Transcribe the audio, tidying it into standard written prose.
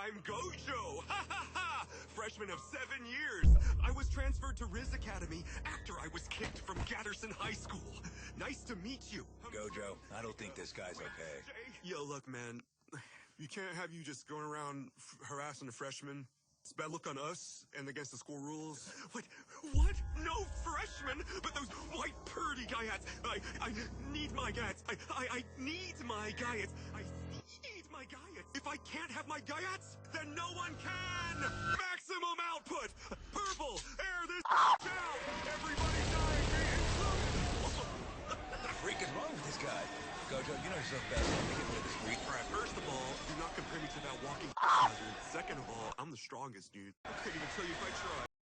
I'm Gojo! Ha ha ha! Freshman of 7 years. I was transferred to Riz Academy after I was kicked from Gatterson High School. Nice to meet you. Gojo, I don't think this guy's okay. Yo, look, man. You can't have you just going around harassing the freshmen. It's bad look on us and against the school rules. What? No freshmen? But those white purdy guyats. I need my guyats. I need my guyats. I need my guyats. If I can't have my guyats, then no one can! Maximum output! Purple, air this down! Everybody dying, me included! What the freak is wrong with this guy? Gojo, you know yourself best. Let me get rid of this freak. Alright, first of all, do not compare me to that walking hazard. Second of all, I'm the strongest, dude. I couldn't even tell you if I tried.